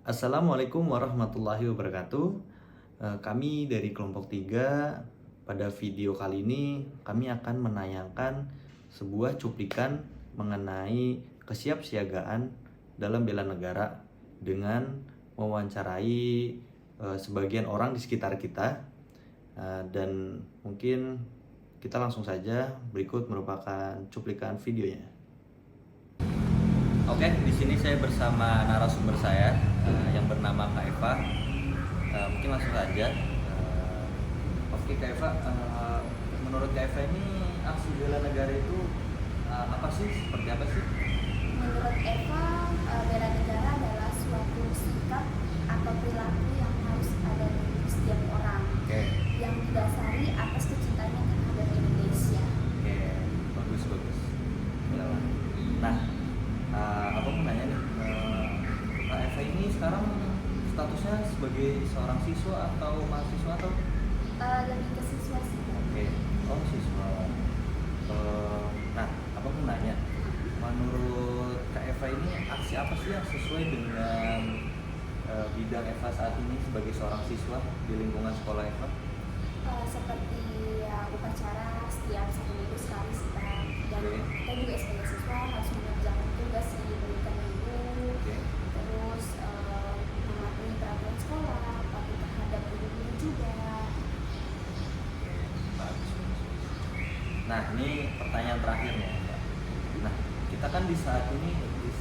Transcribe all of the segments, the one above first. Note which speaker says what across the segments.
Speaker 1: Assalamualaikum warahmatullahi wabarakatuh. Kami dari kelompok 3 pada video kali ini kami akan menayangkan sebuah cuplikan mengenai kesiapsiagaan dalam bela negara dengan mewawancarai sebagian orang di sekitar kita. Dan mungkin kita langsung saja, berikut merupakan cuplikan videonya. Oke, di sini saya bersama narasumber saya yang bernama Kak Eva. Mungkin langsung saja. Oke Kak Eva, menurut Kak Eva ini aksi bela negara itu apa sih? Seperti apa sih?
Speaker 2: Menurut Eva, bela negara adalah suatu sikap atau perilaku yang harus ada di setiap orang, yang didasari atas kecintanya terhadap Indonesia.
Speaker 1: Oke, bagus. Nah, aku mau nanya nih, Kak Eva ini sekarang statusnya sebagai seorang siswa atau mahasiswa atau?
Speaker 2: Lebih ke siswa sih.
Speaker 1: Oke, oh siswa. Nah, aku mau nanya, menurut Kak Eva ini aksi apa sih yang sesuai dengan bidang Eva saat ini sebagai seorang siswa di lingkungan sekolah Eva?
Speaker 2: Seperti ya, upacara setiap 1 minggu sekali sih Pak. Dan kita juga sebagai siswa harus mengerjakan tugas yang diberikan guru. Terus mematuhi peraturan sekolah, patuh terhadap guru-guru juga.
Speaker 1: Bagus. Nah, ini pertanyaan terakhirnya, Pak. Nah, kita kan di saat ini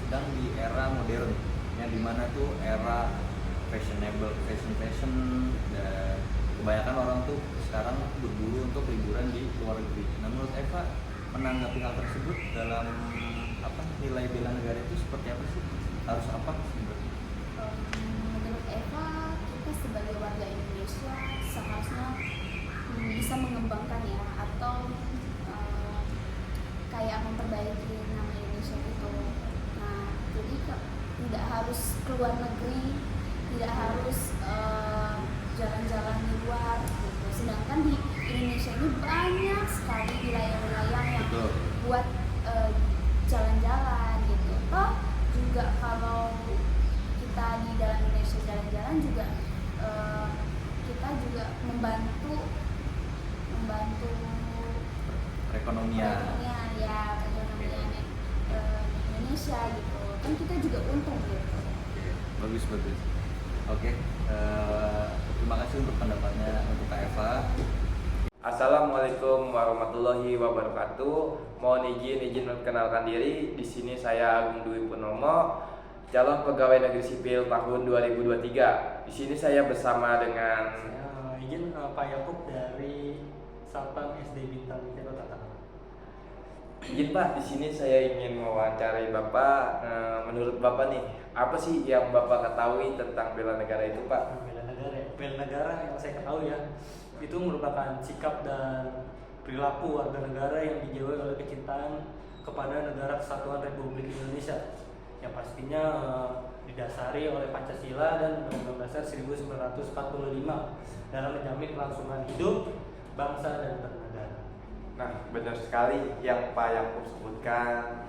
Speaker 1: sedang di era modern, yang dimana tuh era fashionable, fashion, dan kebanyakan orang tuh sekarang berburu untuk liburan di luar negeri. Nah, menurut Eva menanggapi hal tersebut dalam nilai bela negara itu seperti apa sih? Harus apa sebenarnya?
Speaker 2: Menurut Eva, kita sebagai warga Indonesia seharusnya bisa mengembangkan ya, atau kayak memperbaiki nama Indonesia itu. Nah, jadi tidak harus keluar negeri, tidak harus jalan-jalan di luar gitu. Sedangkan di Indonesia ini banyak sekali wilayah-wilayah yang buat jalan-jalan gitu. Toh juga kalau kita di dalam Indonesia jalan-jalan juga kita juga membantu
Speaker 1: Perekonomian
Speaker 2: Indonesia gitu. Kan kita juga untung gitu.
Speaker 1: Bagus. Oke, terima kasih untuk pendapatnya untuk Kak Eva.
Speaker 3: Assalamualaikum warahmatullahi wabarakatuh. Mohon izin memperkenalkan diri. Di sini saya Agung Dwi Purnomo, calon pegawai negeri sipil tahun 2023. Di sini saya bersama dengan
Speaker 4: izin Pak Yakub dari Sapang SD Bintang Tiga Kota Tangerang.
Speaker 3: Izin Pak, di sini saya ingin mewawancarai Bapak. Menurut Bapak nih, apa sih yang Bapak ketahui tentang bela negara itu, Pak?
Speaker 4: Bela negara yang saya ketahui ya, itu merupakan sikap dan perilaku warga negara yang dijiwai oleh kecintaan kepada negara kesatuan Republik Indonesia, yang pastinya didasari oleh Pancasila dan Undang-Undang Dasar 1945 dalam menjamin kelangsungan hidup bangsa dan bernegara.
Speaker 3: Nah, benar sekali yang Pak Yakub sebutkan,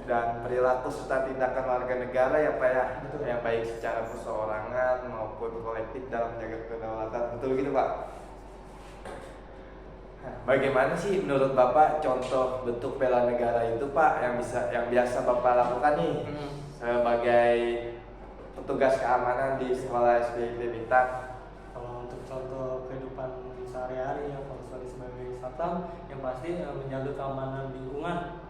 Speaker 3: dan perilaku serta tindakan warga negara ya Pak ya, yang baik secara perseorangan maupun kolektif dalam menjaga kedaulatan. Betul gitu Pak? Nah, bagaimana sih menurut Bapak contoh bentuk bela negara itu Pak yang biasa Bapak lakukan nih sebagai petugas keamanan di sekolah SD Bintang?
Speaker 4: Kalau untuk contoh kehidupan sehari-hari ya, kalau sebagai satpam yang pasti menjaga keamanan lingkungan.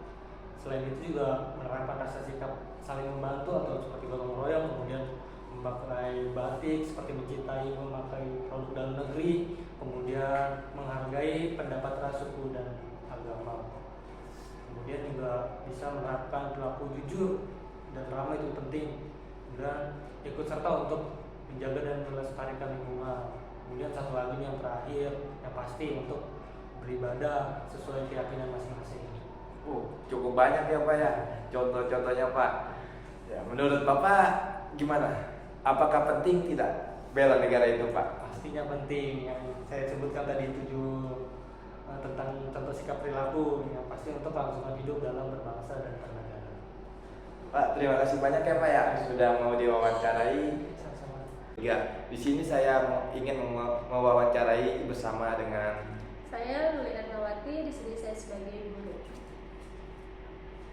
Speaker 4: Selain itu juga menerapkan rasa sikap saling membantu atau seperti gotong royong, kemudian memakai batik seperti mencintai memakai produk dalam negeri, kemudian menghargai pendapat ras, suku dan agama. Kemudian juga bisa menerapkan perilaku jujur dan ramah, itu penting. Dan ikut serta untuk menjaga dan melestarikan lingkungan. Kemudian satu lagi yang terakhir, yang pasti untuk beribadah sesuai keyakinan masing-masing.
Speaker 3: Cukup banyak ya Pak ya contoh-contohnya Pak. Ya, menurut Bapak gimana? Apakah penting tidak bela negara itu Pak?
Speaker 4: Pastinya penting. Yang saya sebutkan tadi 7 tentang contoh sikap perilaku yang pasti untuk kelangsungan hidup dalam berbangsa dan bernegara.
Speaker 3: Pak, terima kasih banyak ya Pak ya sudah mau diwawancarai. Ya, di sini saya ingin mewawancarai bersama dengan.
Speaker 5: Saya Luli Ernawati, di sini saya sebagai guru.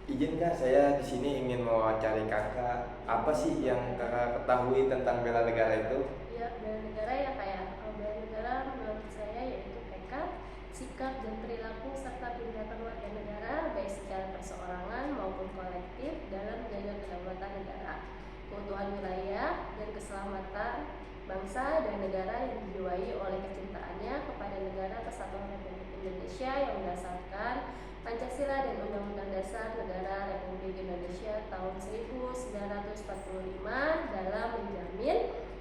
Speaker 3: Izinkan saya di sini ingin mewawancarai kakak. Apa sih yang kakak ketahui tentang bela negara itu?
Speaker 5: Ya, bela negara ya kayak bela negara menurut saya yaitu tekad, sikap dan perilaku serta tindakan warga negara baik secara perseorangan maupun kolektif dalam menjaga kedaulatan negara, keutuhan wilayah dan keselamatan bangsa dan negara yang dijiwai oleh kecintaannya kepada negara Kesatuan Republik Indonesia yang berdasarkan Pancasila dan Undang-Undang Dasar Negara Republik Indonesia tahun 1945 dalam menjamin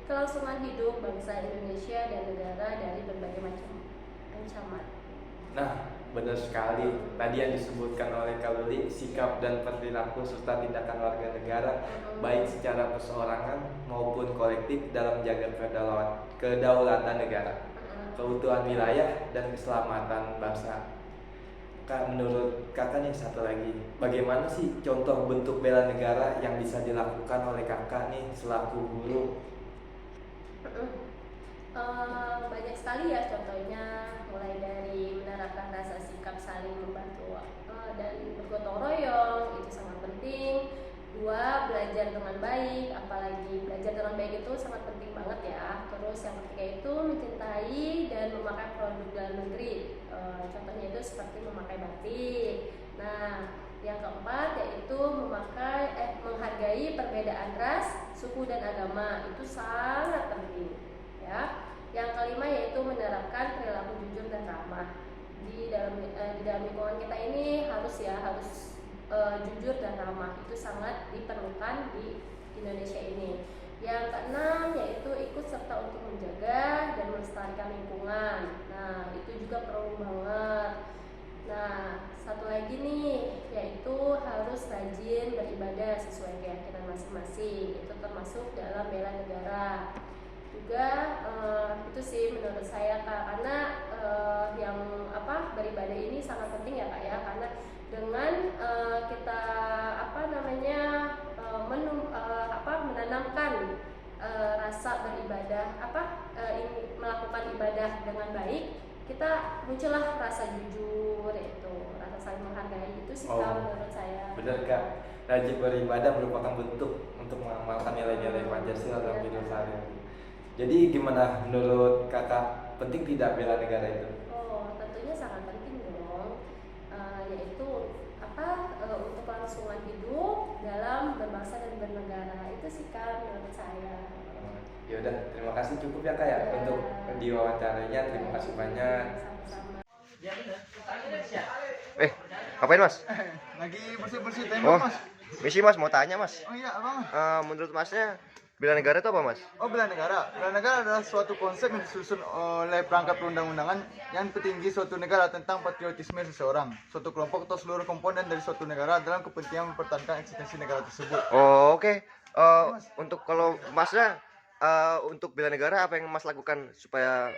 Speaker 5: kelangsungan hidup bangsa Indonesia dan negara dari berbagai macam ancaman.
Speaker 3: Nah, benar sekali. Tadi yang disebutkan oleh Kak Luli, sikap dan perilaku serta tindakan warga negara baik secara perseorangan maupun kolektif dalam menjaga kedaulatan negara, keutuhan wilayah dan keselamatan bangsa. Kak, menurut kakak nih satu lagi, bagaimana sih contoh bentuk bela negara yang bisa dilakukan oleh kakak nih selaku guru?
Speaker 5: Banyak sekali ya contohnya, mulai dari menerapkan rasa sikap saling membantu dan bergotong royong, itu sangat penting. 2, belajar dengan baik, apalagi belajar dengan baik itu sangat penting banget ya. Terus yang ketiga itu mencintai dan memakai produk dalam negeri, contohnya itu seperti memakai batik. Nah, yang keempat yaitu menghargai perbedaan ras, suku dan agama, itu sangat penting ya. Yang kelima yaitu menerapkan perilaku jujur dan ramah. Di dalam lingkungan kita ini harus jujur dan ramah, itu sangat diperlukan di Indonesia ini. Yang keenam yaitu ikut serta untuk menjaga dan melestarikan lingkungan. Nah, itu juga perlu banget. Nah, satu lagi nih yaitu harus rajin beribadah sesuai keyakinan masing-masing. Itu termasuk dalam bela negara. Juga itu sih menurut saya Kak, karena beribadah ini sangat penting ya Kak ya, karena dengan kita menanamkan rasa beribadah melakukan ibadah dengan baik, kita muncullah rasa jujur, itu rasa saling menghargai, itu sih menurut saya.
Speaker 3: Benar Kak, rajin beribadah merupakan bentuk untuk mengamalkan nilai-nilai Pancasila dalam hidup sehari-hari. Jadi gimana menurut kakak, penting tidak bela negara itu?
Speaker 5: Tentunya sangat penting dong, yaitu untuk kelangsungan hidup dalam berbangsa dan bernegara, itu sih Kak menurut saya.
Speaker 3: Ya udah, terima kasih, cukup ya Kak ya untuk diwawancaranya. Terima kasih banyak.
Speaker 5: Sama-sama.
Speaker 6: Ngapain mas?
Speaker 7: Lagi bersih-bersih tembok mas.
Speaker 6: Misi mas, mau tanya mas.
Speaker 7: Oh iya apa mas?
Speaker 6: Menurut masnya bela negara itu apa mas?
Speaker 7: Oh bela negara. Bela negara adalah suatu konsep yang disusun oleh perangkat perundang-undangan yang petinggi suatu negara tentang patriotisme seseorang, suatu kelompok atau seluruh komponen dari suatu negara dalam kepentingan mempertahankan eksistensi negara tersebut.
Speaker 6: Oh oke. Untuk kalau masnya untuk bela negara apa yang mas lakukan supaya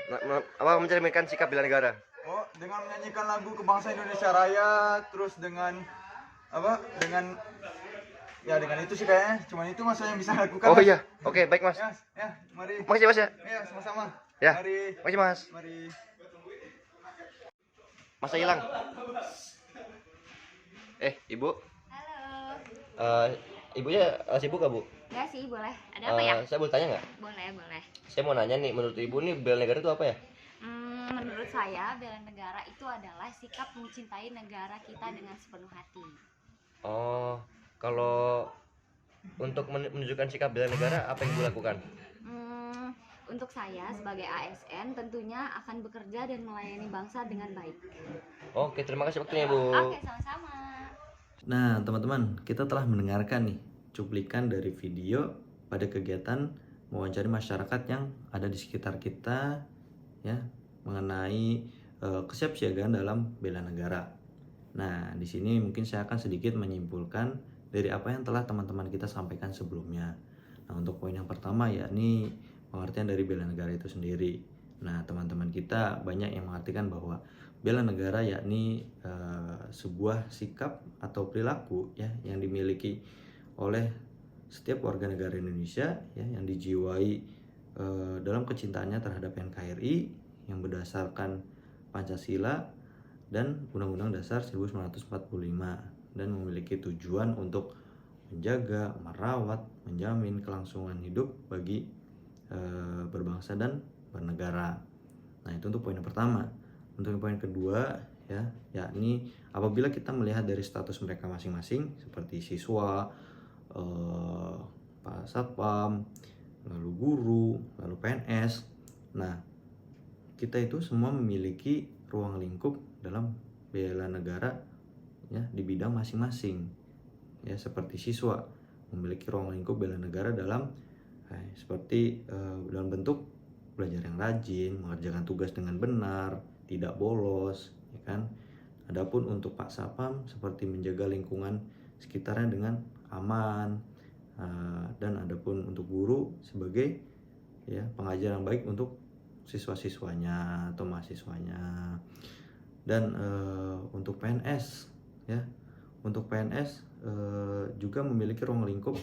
Speaker 6: mencerminkan sikap bela negara?
Speaker 7: Oh dengan menyanyikan lagu kebangsaan Indonesia Raya, terus dengan dengan itu sih kayaknya, cuman itu mas yang bisa lakukan.
Speaker 6: Oh
Speaker 7: mas.
Speaker 6: iya, oke baik mas.
Speaker 7: Ya, mari.
Speaker 6: Makasih mas ya.
Speaker 7: Ya sama-sama.
Speaker 6: Ya.
Speaker 7: Mari.
Speaker 6: Makasih mas.
Speaker 7: Mari.
Speaker 6: Masa hilang. Ibu.
Speaker 8: Halo.
Speaker 6: Ibunya sibuk gak bu?
Speaker 8: Enggak sih, boleh. Ada apa ya?
Speaker 6: Saya boleh tanya nggak?
Speaker 8: Boleh.
Speaker 6: Saya mau nanya nih, menurut ibu nih bela negara itu apa ya?
Speaker 8: Menurut saya, bela negara itu adalah sikap mencintai negara kita dengan sepenuh hati.
Speaker 6: Oh, kalau untuk menunjukkan sikap bela negara apa yang ibu lakukan?
Speaker 8: Untuk saya sebagai ASN tentunya akan bekerja dan melayani bangsa dengan baik.
Speaker 6: Oke, terima kasih waktunya Bu.
Speaker 8: Oke, sama-sama.
Speaker 1: Nah, teman-teman, kita telah mendengarkan nih cuplikan dari video pada kegiatan mewawancari masyarakat yang ada di sekitar kita ya, mengenai kesiapsiagaan dalam bela negara. Nah, di sini mungkin saya akan sedikit menyimpulkan dari apa yang telah teman-teman kita sampaikan sebelumnya. Nah, untuk poin yang pertama yakni pengertian dari bela negara itu sendiri. Nah, teman-teman kita banyak yang mengartikan bahwa bela negara yakni sebuah sikap atau perilaku ya yang dimiliki oleh setiap warga negara Indonesia ya, yang dijiwai dalam kecintaannya terhadap NKRI yang berdasarkan Pancasila dan Undang-Undang Dasar 1945 dan memiliki tujuan untuk menjaga, merawat, menjamin kelangsungan hidup bagi berbangsa dan bernegara. Nah, itu untuk poin yang pertama. Untuk poin kedua ya, yakni apabila kita melihat dari status mereka masing-masing seperti siswa, Pak Satpam, lalu guru, lalu PNS. Nah, kita itu semua memiliki ruang lingkup dalam bela negara ya di bidang masing-masing. Ya, seperti siswa memiliki ruang lingkup bela negara dalam seperti dalam bentuk belajar yang rajin, mengerjakan tugas dengan benar, tidak bolos, ya kan. Adapun untuk Pak Satpam seperti menjaga lingkungan sekitarnya dengan aman, dan adapun untuk guru sebagai ya pengajar yang baik untuk siswa-siswanya atau mahasiswanya. Dan untuk PNS ya, untuk PNS juga memiliki ruang lingkup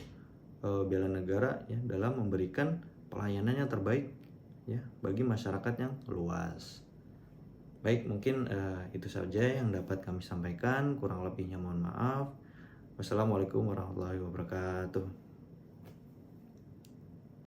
Speaker 1: bela negara ya dalam memberikan pelayanan yang terbaik ya bagi masyarakat yang luas. Baik, mungkin itu saja yang dapat kami sampaikan. Kurang lebihnya mohon maaf. Wassalamualaikum warahmatullahi wabarakatuh.